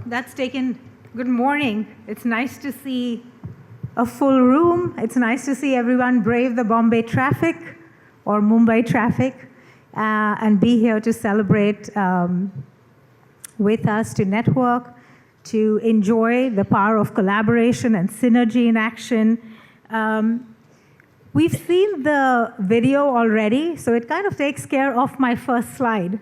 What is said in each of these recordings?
That's taken. Good morning. It's nice to see a full room. It's nice to see everyone brave the Bombay traffic or Mumbai traffic and be here to celebrate with us, to network, to enjoy the power of collaboration and synergy in action. We've seen the video already, so it kind of takes care of my first slide,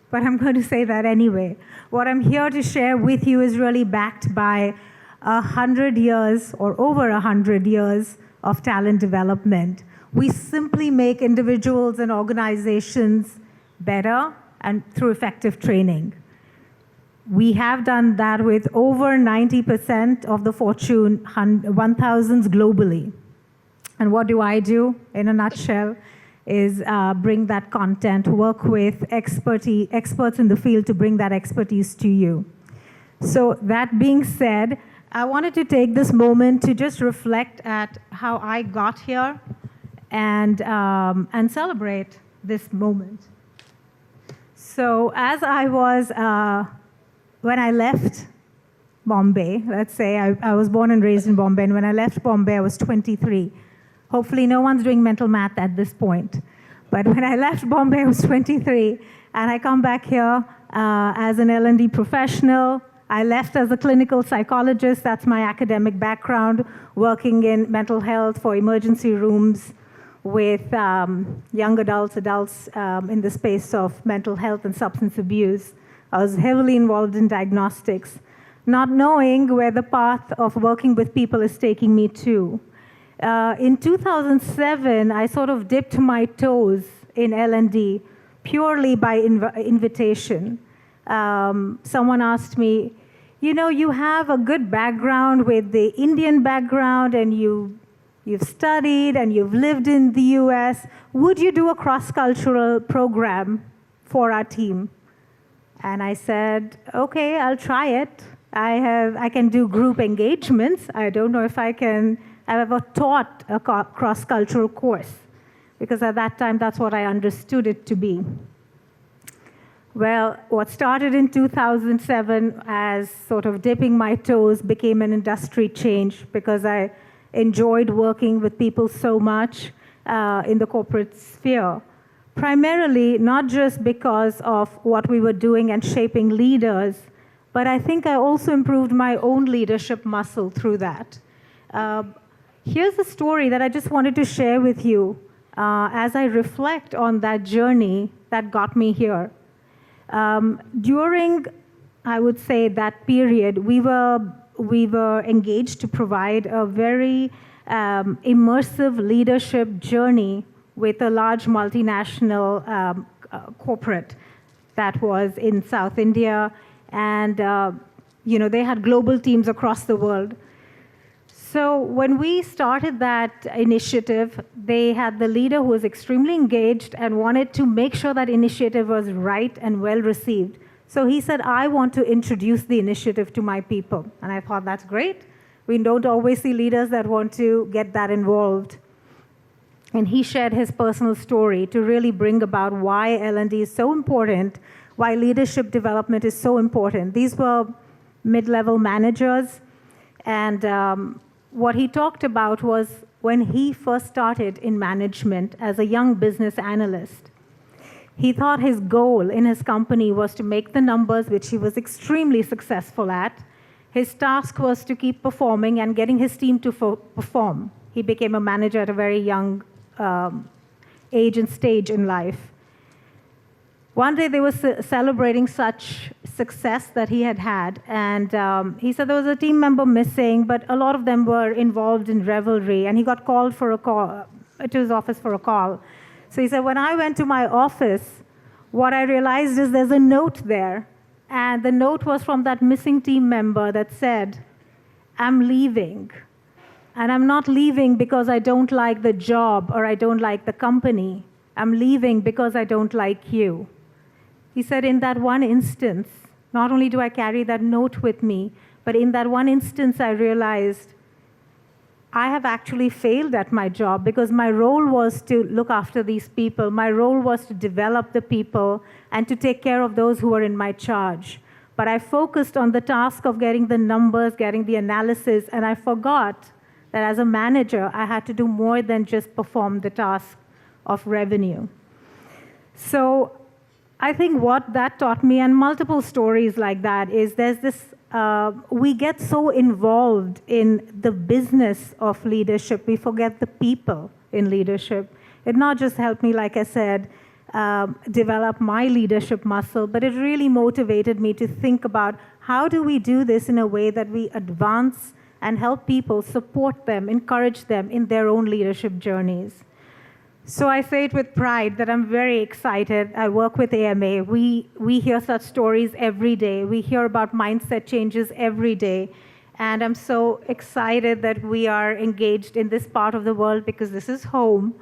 but I'm going to say that anyway. What I'm here to share with you is really backed by 100 years or over 100 years of talent development. We simply make individuals and organizations better and through effective training. We have done that with over 90% of the Fortune 1000s globally. And what do I do, in a nutshell, is bring that content, work with experts in the field to bring that expertise to you. So that being said, I wanted to take this moment to just reflect at how I got here and celebrate this moment. So as I was, when I left Bombay, let's say I was born and raised in Bombay, and when I left Bombay, I was 23. Hopefully no one's doing mental math at this point. But when I left Bombay, I was 23, and I come back here as an L&D professional. I left as a clinical psychologist. That's my academic background, working in mental health for emergency rooms with young adults in the space of mental health and substance abuse. I was heavily involved in diagnostics, not knowing where the path of working with people is taking me to. In 2007, I sort of dipped my toes in L&D purely by invitation. Someone asked me, you know, you have a good background with the Indian background, and you've studied and you've lived in the US. Would you do a cross-cultural program for our team? And I said, okay, I'll try it. I can do group engagements. I don't know if I've ever taught a cross-cultural course, because at that time, that's what I understood it to be. Well, what started in 2007 as sort of dipping my toes became an industry change, because I enjoyed working with people so much in the corporate sphere. Primarily, not just because of what we were doing and shaping leaders, but I think I also improved my own leadership muscle through that. Here's a story that I just wanted to share with you as I reflect on that journey that got me here. During, I would say, that period, we were engaged to provide a very immersive leadership journey with a large multinational corporate that was in South India, and they had global teams across the world. So when we started that initiative, they had the leader who was extremely engaged and wanted to make sure that initiative was right and well received. So he said, I want to introduce the initiative to my people. And I thought, that's great. We don't always see leaders that want to get that involved. And he shared his personal story to really bring about why L&D is so important, why leadership development is so important. These were mid-level managers, and what he talked about was when he first started in management as a young business analyst. He thought his goal in his company was to make the numbers, which he was extremely successful at. His task was to keep performing and getting his team to perform. He became a manager at a very young age and stage in life. One day they were celebrating such success that he had, and he said there was a team member missing, but a lot of them were involved in revelry, and he got called to his office for a call. So he said, when I went to my office, what I realized is there's a note there, and the note was from that missing team member that said, I'm leaving, and I'm not leaving because I don't like the job or I don't like the company. I'm leaving because I don't like you. He said, in that one instance, not only do I carry that note with me, but in that one instance, I realized I have actually failed at my job, because my role was to look after these people. My role was to develop the people and to take care of those who were in my charge. But I focused on the task of getting the numbers, getting the analysis, and I forgot that as a manager, I had to do more than just perform the task of revenue. So I think what that taught me, and multiple stories like that, is there's this, we get so involved in the business of leadership, we forget the people in leadership. It not just helped me, like I said, develop my leadership muscle, but it really motivated me to think about how do we do this in a way that we advance and help people, support them, encourage them in their own leadership journeys. So I say it with pride that I'm very excited. I work with AMA. We hear such stories every day. We hear about mindset changes every day. And I'm so excited that we are engaged in this part of the world because this is home.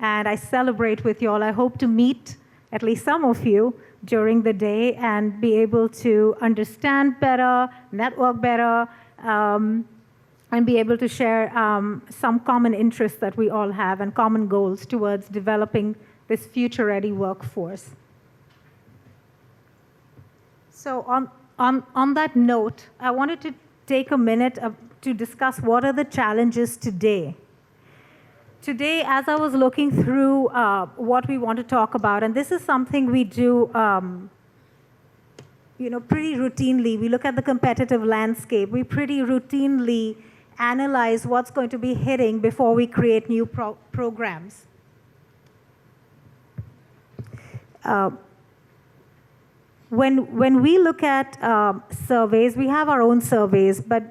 And I celebrate with you all. I hope to meet at least some of you during the day and be able to understand better, network better, and be able to share some common interests that we all have and common goals towards developing this future-ready workforce. So on that note, I wanted to take a minute to discuss what are the challenges today. Today, as I was looking through what we want to talk about, and this is something we do pretty routinely. We look at the competitive landscape. We pretty routinely analyze what's going to be hitting before we create new programs. When we look at surveys, we have our own surveys, but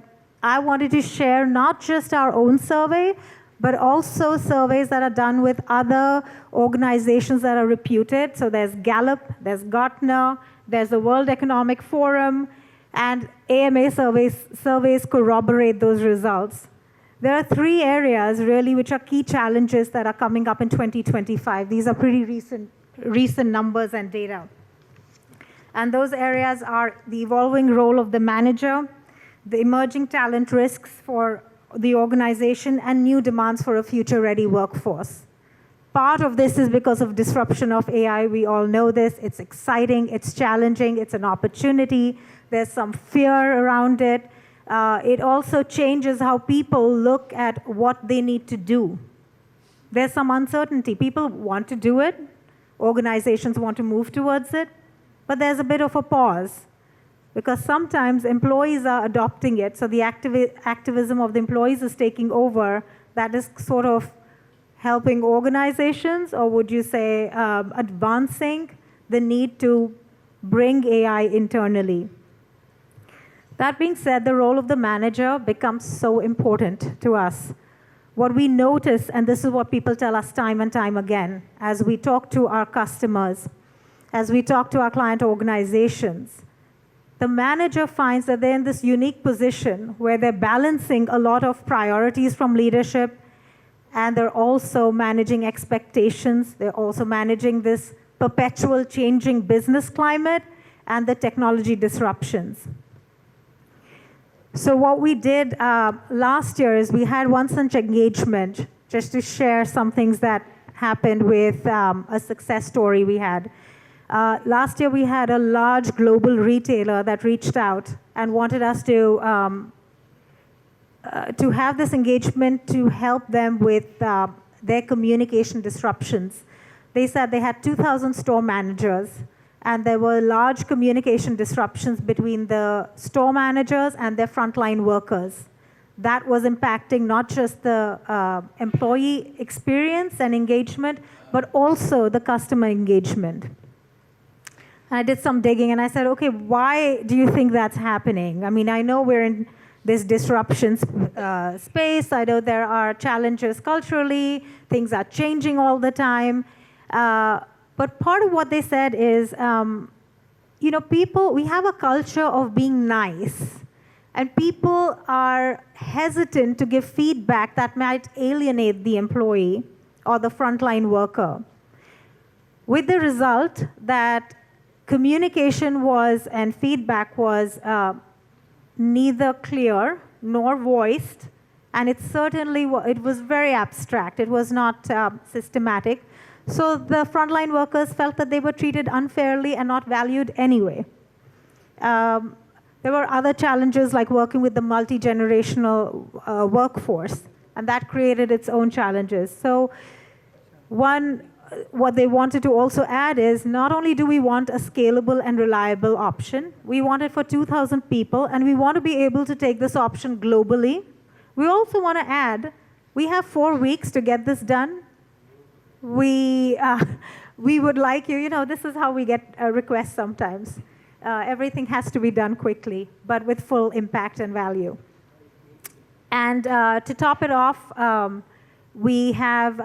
I wanted to share not just our own survey, but also surveys that are done with other organizations that are reputed. So there's Gallup, there's Gartner, there's the World Economic Forum, and AMA surveys corroborate those results. There are 3 areas, really, which are key challenges that are coming up in 2025. These are pretty recent numbers and data. And those areas are the evolving role of the manager, the emerging talent risks for the organization, and new demands for a future-ready workforce. Part of this is because of disruption of AI. We all know this. It's exciting. It's challenging. It's an opportunity. There's some fear around it. It also changes how people look at what they need to do. There's some uncertainty. People want to do it. Organizations want to move towards it. But there's a bit of a pause, because sometimes employees are adopting it, so the activism of the employees is taking over. That is sort of helping organizations, or would you say advancing the need to bring AI internally. That being said, the role of the manager becomes so important to us. What we notice, and this is what people tell us time and time again, as we talk to our customers, as we talk to our client organizations, the manager finds that they're in this unique position where they're balancing a lot of priorities from leadership, and they're also managing expectations. They're also managing this perpetual changing business climate and the technology disruptions. So what we did last year is we had one such engagement, just to share some things that happened with a success story we had. Last year we had a large global retailer that reached out and wanted us to have this engagement to help them with their communication disruptions. They said they had 2,000 store managers, and there were large communication disruptions between the store managers and their frontline workers. That was impacting not just the employee experience and engagement, but also the customer engagement. I did some digging, and I said, okay, why do you think that's happening? I mean, I know we're in this disruption space. I know there are challenges culturally. Things are changing all the time. But part of what they said is, people, we have a culture of being nice. And people are hesitant to give feedback that might alienate the employee or the frontline worker. With the result that communication was, and feedback was neither clear nor voiced, and it was very abstract. It was not systematic. So the frontline workers felt that they were treated unfairly and not valued anyway. There were other challenges like working with the multi-generational workforce, and that created its own challenges. So what they wanted to also add is not only do we want a scalable and reliable option, we want it for 2,000 people, and we want to be able to take this option globally. We also want to add, we have 4 weeks to get this done. We would like you, this is how we get requests sometimes. Everything has to be done quickly, but with full impact and value. And to top it off, we have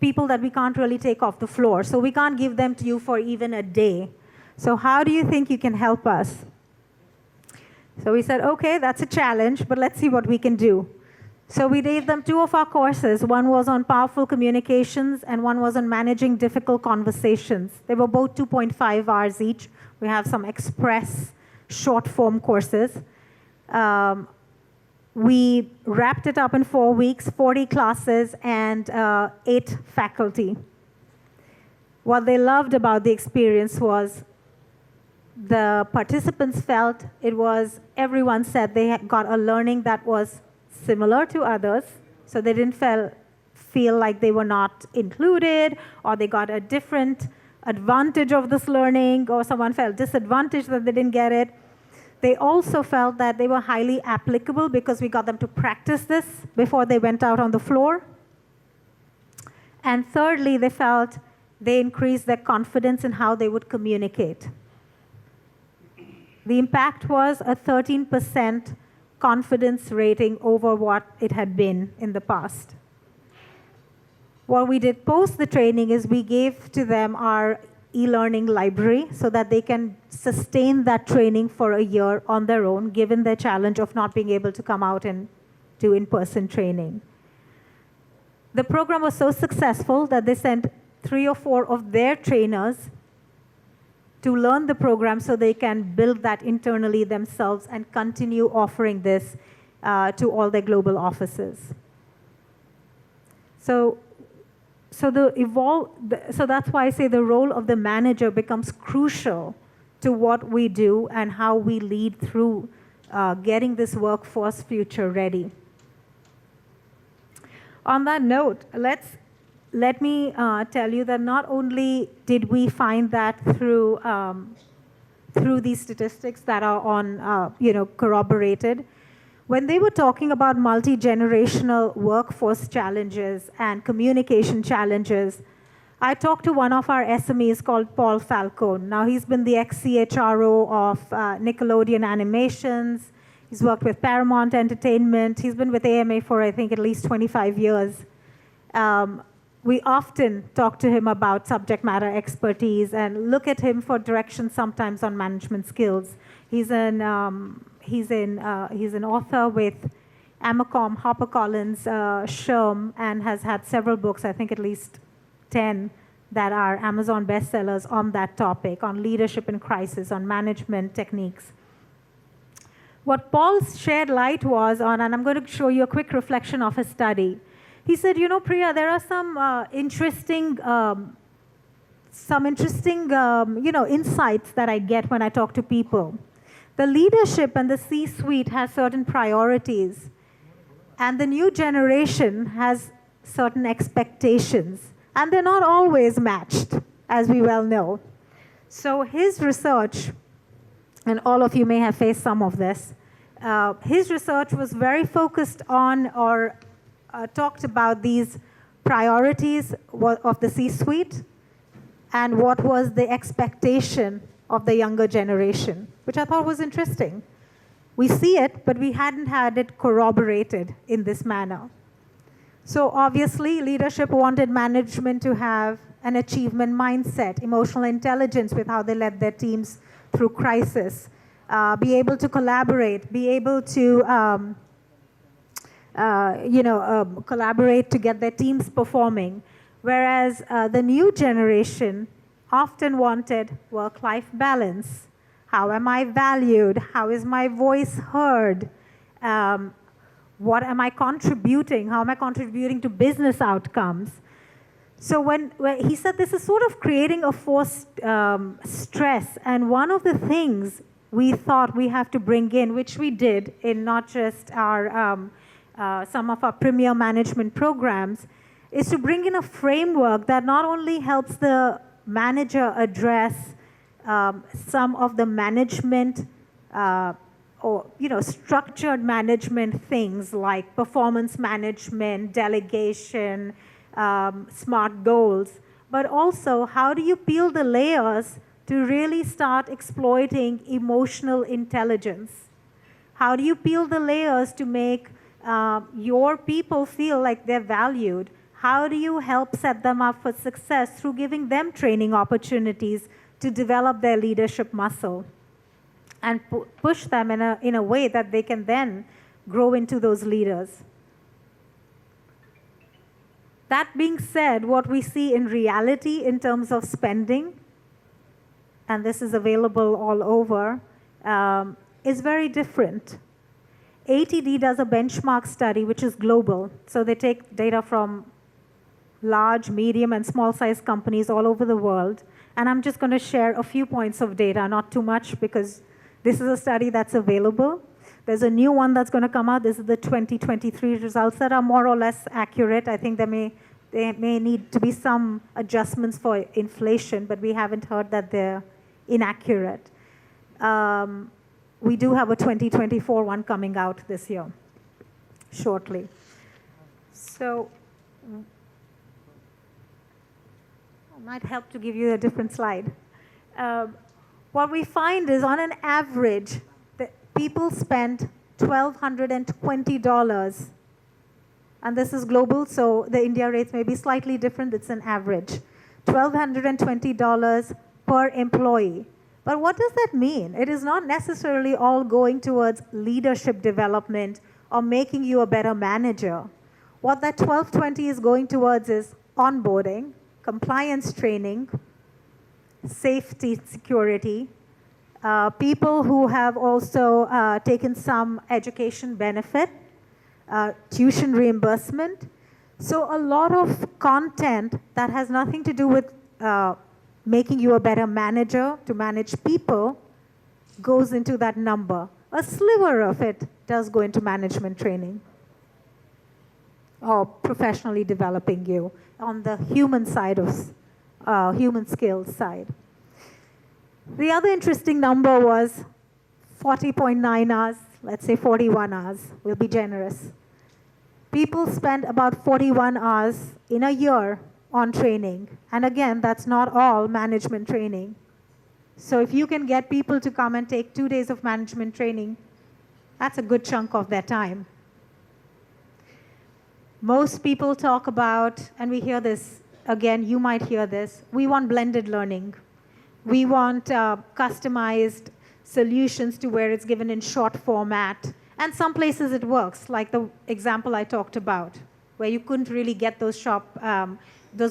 people that we can't really take off the floor. So we can't give them to you for even a day. So how do you think you can help us? So we said, okay, that's a challenge, but let's see what we can do. So we gave them 2 of our courses. One was on powerful communications, and one was on managing difficult conversations. They were both 2.5 hours each. We have some express short form courses. We wrapped it up in 4 weeks, 40 classes, and 8 faculty. What they loved about the experience was the participants felt everyone said they had got a learning that was similar to others, so they didn't feel like they were not included, or they got a different advantage of this learning, or someone felt disadvantaged that they didn't get it. They also felt that they were highly applicable because we got them to practice this before they went out on the floor. And thirdly, they felt they increased their confidence in how they would communicate. The impact was a 13% confidence rating over what it had been in the past. What we did post the training is we gave to them our e-learning library so that they can sustain that training for a year on their own, given their challenge of not being able to come out and do in-person training. The program was so successful that they sent 3 or 4 of their trainers to learn the program so they can build that internally themselves and continue offering this to all their global offices. So that's why I say the role of the manager becomes crucial to what we do and how we lead through getting this workforce future ready. On that note, let me tell you that not only did we find that through these statistics that are on, corroborated. When they were talking about multi-generational workforce challenges and communication challenges, I talked to one of our SMEs called Paul Falcone. Now, he's been the ex-CHRO of Nickelodeon Animations. He's worked with Paramount Entertainment. He's been with AMA for, I think, at least 25 years. We often talk to him about subject matter expertise and look at him for direction sometimes on management skills. He's an author with Amacom, HarperCollins, Sherm, and has had several books, I think at least 10, that are Amazon bestsellers on that topic, on leadership in crisis, on management techniques. What Paul shared light was on, and I'm going to show you a quick reflection of his study. He said, Priya, there are some interesting insights that I get when I talk to people. The leadership and the C-suite has certain priorities, and the new generation has certain expectations, and they're not always matched, as we well know. So his research, and all of you may have faced some of this, his research was very focused on or talked about these priorities of the C-suite and what was the expectation of the younger generation, which I thought was interesting. We see it, but we hadn't had it corroborated in this manner. So obviously, leadership wanted management to have an achievement mindset, emotional intelligence with how they led their teams through crisis, be able to collaborate, be able to collaborate to get their teams performing. Whereas the new generation often wanted work-life balance. How am I valued? How is my voice heard? What am I contributing? How am I contributing to business outcomes? So when he said this is sort of creating a forced stress, and one of the things we thought we have to bring in, which we did in not just our some of our premier management programs, is to bring in a framework that not only helps the manager address some of the management or structured management things like performance management, delegation, SMART goals, but also how do you peel the layers to really start exploiting emotional intelligence? How do you peel the layers to make your people feel like they're valued? How do you help set them up for success through giving them training opportunities to develop their leadership muscle and push them in a way that they can then grow into those leaders? That being said, what we see in reality in terms of spending, and this is available all over, is very different. ATD does a benchmark study, which is global. So they take data from large, medium, and small-sized companies all over the world. And I'm just going to share a few points of data, not too much, because this is a study that's available. There's a new one that's going to come out. This is the 2023 results that are more or less accurate. I think there may need to be some adjustments for inflation, but we haven't heard that they're inaccurate. We do have a 2024 one coming out this year, shortly. So it might help to give you a different slide. What we find is on an average, people spend $1,220, and this is global, so the India rates may be slightly different. It's an average. $1,220 per employee. But what does that mean? It is not necessarily all going towards leadership development or making you a better manager. What that $1,220 is going towards is onboarding, compliance training, safety, security, people who have also taken some education benefit, tuition reimbursement. So a lot of content that has nothing to do with making you a better manager to manage people goes into that number. A sliver of it does go into management training or professionally developing you on the human side of human skills side. The other interesting number was 40.9 hours, let's say 41 hours, we'll be generous. People spend about 41 hours in a year on training. And again, that's not all management training. So if you can get people to come and take 2 days of management training, that's a good chunk of their time. Most people talk about, and we hear this, again, you might hear this, we want blended learning. We want customized solutions to where it's given in short format. And some places it works, like the example I talked about, where you couldn't really get those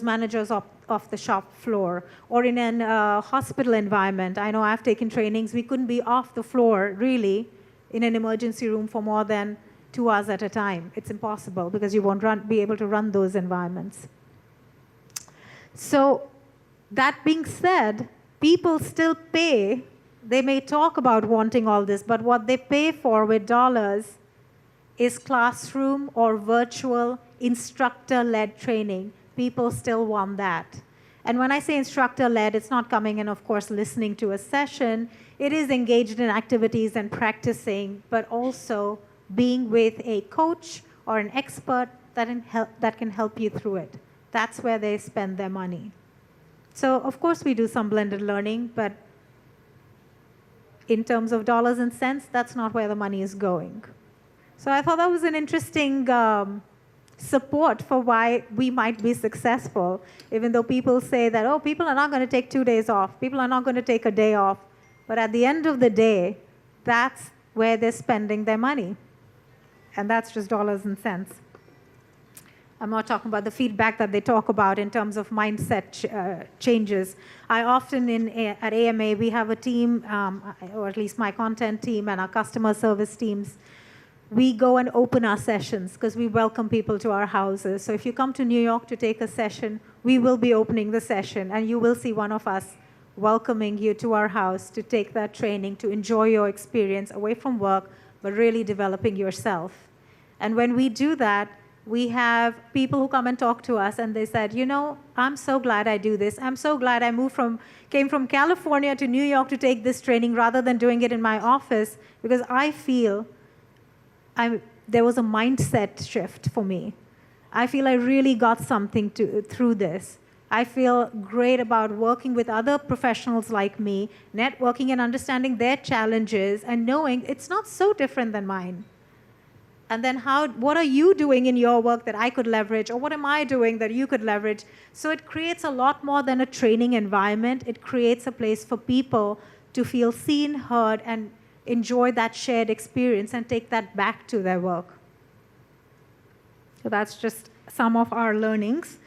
managers off the shop floor. Or in a hospital environment, I know I've taken trainings, we couldn't be off the floor, really, in an emergency room for more than 2 hours at a time. It's impossible, because you won't be able to run those environments. So that being said, people still pay. They may talk about wanting all this, but what they pay for with dollars is classroom or virtual instructor-led training. People still want that. And when I say instructor-led, it's not coming in, of course, listening to a session. It is engaged in activities and practicing, but also being with a coach or an expert that can help you through it. That's where they spend their money. So, of course, we do some blended learning, but in terms of dollars and cents, that's not where the money is going. So I thought that was an interesting support for why we might be successful, even though people say that, oh, people are not going to take 2 days off, people are not going to take a day off. But at the end of the day, that's where they're spending their money. And that's just dollars and cents. I'm not talking about the feedback that they talk about in terms of mindset changes. I often, at AMA, we have a team, or at least my content team and our customer service teams, we go and open our sessions because we welcome people to our houses. So if you come to New York to take a session, we will be opening the session, and you will see one of us welcoming you to our house to take that training, to enjoy your experience away from work, but really developing yourself. And when we do that, we have people who come and talk to us, and they said, you know, I'm so glad I do this. I'm so glad I came from California to New York to take this training rather than doing it in my office, because I feel there was a mindset shift for me. I feel I really got something through this. I feel great about working with other professionals like me, networking and understanding their challenges and knowing it's not so different than mine. And then what are you doing in your work that I could leverage, or what am I doing that you could leverage? So it creates a lot more than a training environment. It creates a place for people to feel seen, heard, and enjoy that shared experience and take that back to their work. So that's just some of our learnings.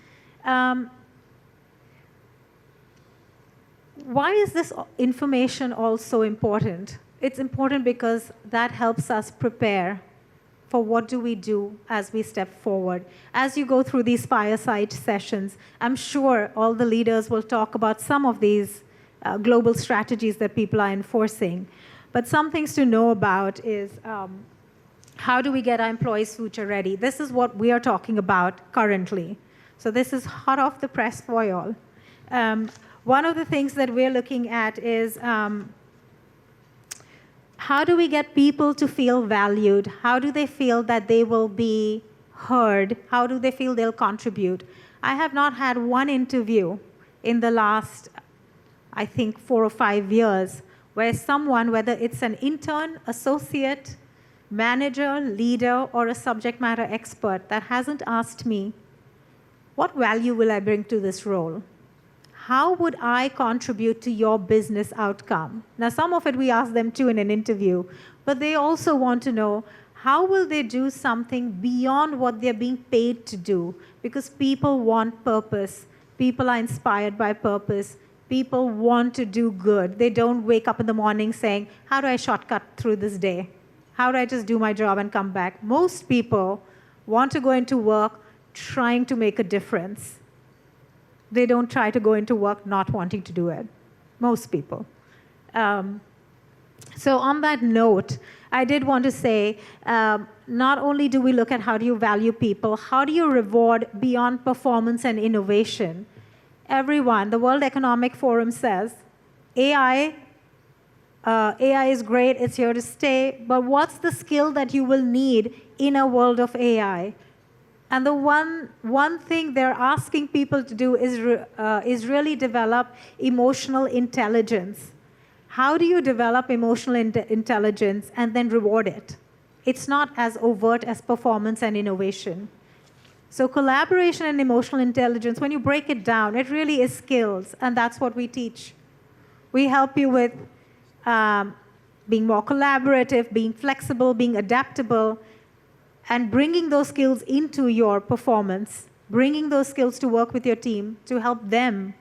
Why is this information also important? It's important because that helps us prepare for what do we do as we step forward. As you go through these fireside sessions, I'm sure all the leaders will talk about some of these global strategies that people are enforcing. But some things to know about is how do we get our employees future ready? This is what we are talking about currently. So this is hot off the press for you all. One of the things that we're looking at is how do we get people to feel valued? How do they feel that they will be heard? How do they feel they'll contribute? I have not had one interview in the last, I think, 4 or 5 years where someone, whether it's an intern, associate, manager, leader, or a subject matter expert, that hasn't asked me, what value will I bring to this role? How would I contribute to your business outcome? Now, some of it we ask them too in an interview, but they also want to know how will they do something beyond what they're being paid to do? Because people want purpose. People are inspired by purpose. People want to do good. They don't wake up in the morning saying, how do I shortcut through this day? How do I just do my job and come back? Most people want to go into work trying to make a difference. They don't try to go into work not wanting to do it. Most people. So on that note, I did want to say, not only do we look at how do you value people, how do you reward beyond performance and innovation? Everyone, the World Economic Forum says, AI is great, it's here to stay, but what's the skill that you will need in a world of AI? And the one thing they're asking people to do is really develop emotional intelligence. How do you develop emotional intelligence and then reward it? It's not as overt as performance and innovation. So collaboration and emotional intelligence, when you break it down, it really is skills, and that's what we teach. We help you with being more collaborative, being flexible, being adaptable, and bringing those skills into your performance, bringing those skills to work with your team to help them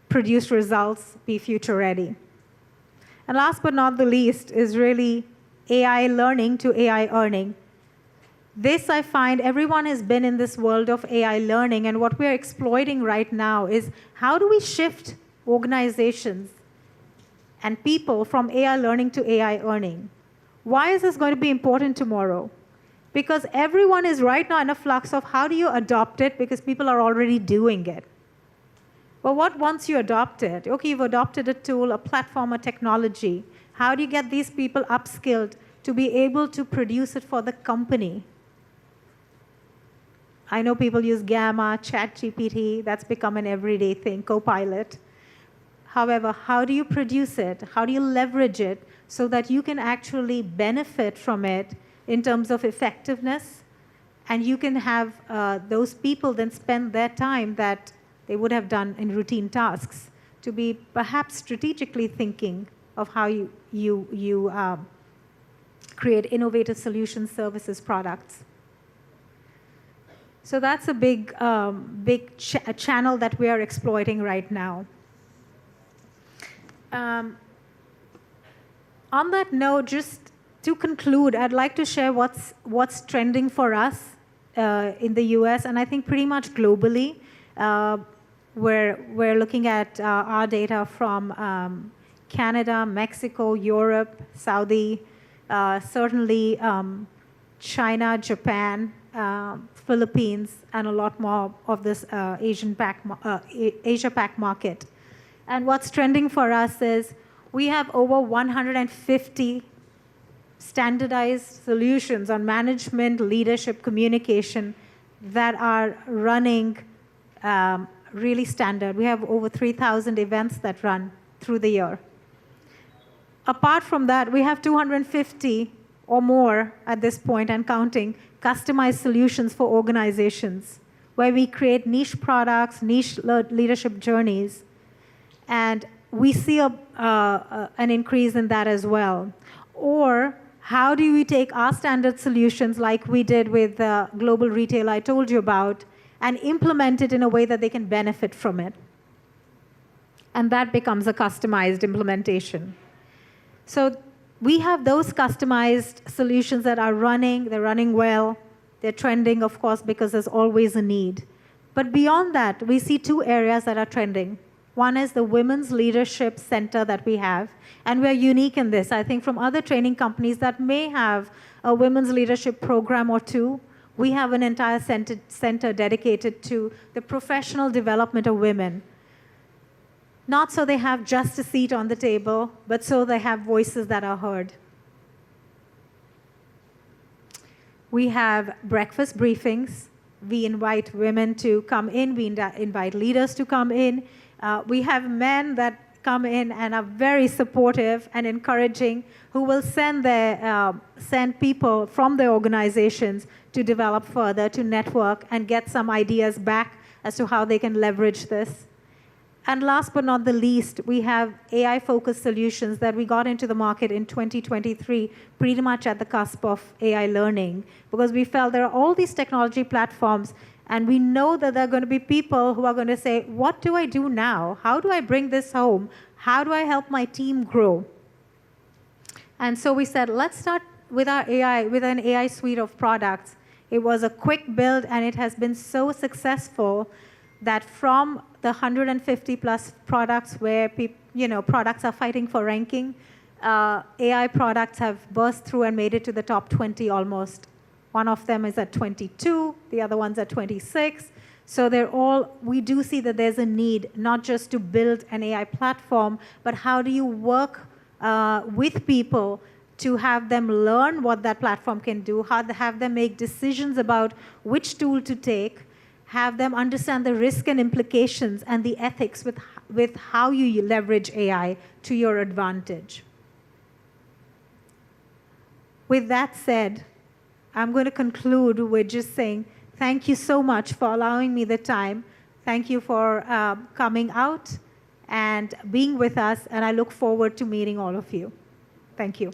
produce results, be future ready. And last but not the least is really AI learning to AI earning. This, I find, everyone has been in this world of AI learning, and what we're exploiting right now is how do we shift organizations and people from AI learning to AI earning? Why is this going to be important tomorrow? Because everyone is right now in a flux of how do you adopt it, because people are already doing it. But what once you adopt it? Okay, you've adopted a tool, a platform, a technology. How do you get these people upskilled to be able to produce it for the company? I know people use Gamma, ChatGPT, that's become an everyday thing, Copilot. However, how do you produce it? How do you leverage it so that you can actually benefit from it in terms of effectiveness, and you can have those people then spend their time that they would have done in routine tasks to be perhaps strategically thinking of how you create innovative solutions, services, products. So that's a big channel that we are exploiting right now. On that note, just to conclude, I'd like to share what's trending for us in the US, and I think pretty much globally. We're looking at our data from Canada, Mexico, Europe, Saudi, certainly China, Japan, Philippines, and a lot more of this Asia-Pac market. And what's trending for us is we have over 150 standardized solutions on management, leadership, communication that are running really standard. We have over 3,000 events that run through the year. Apart from that, we have 250 or more at this point and counting customized solutions for organizations where we create niche products, niche leadership journeys, and we see an increase in that as well. Or how do we take our standard solutions like we did with the global retail I told you about and implement it in a way that they can benefit from it? And that becomes a customized implementation. So we have those customized solutions that are running, they're running well, they're trending, of course, because there's always a need. But beyond that, we see two areas that are trending. One is the Women's Leadership Center that we have, and we're unique in this. I think from other training companies that may have a women's leadership program or two, we have an entire center dedicated to the professional development of women. Not so they have just a seat on the table, but so they have voices that are heard. We have breakfast briefings. We invite women to come in. We invite leaders to come in. We have men that come in and are very supportive and encouraging, who will send people from their organizations to develop further, to network, and get some ideas back as to how they can leverage this. And last but not the least, we have AI-focused solutions that we got into the market in 2023, pretty much at the cusp of AI learning, because we felt there are all these technology platforms, and we know that there are going to be people who are going to say, what do I do now? How do I bring this home? How do I help my team grow? And so we said, let's start with our AI, with an AI suite of products. It was a quick build, and it has been so successful that from the 150 plus products where products are fighting for ranking, AI products have burst through and made it to the top 20 almost. One of them is at 22, the other one's at 26. So we do see that there's a need not just to build an AI platform, but how do you work with people to have them learn what that platform can do, have them make decisions about which tool to take, have them understand the risk and implications and the ethics with how you leverage AI to your advantage. With that said, I'm going to conclude with just saying thank you so much for allowing me the time. Thank you for coming out and being with us, and I look forward to meeting all of you. Thank you.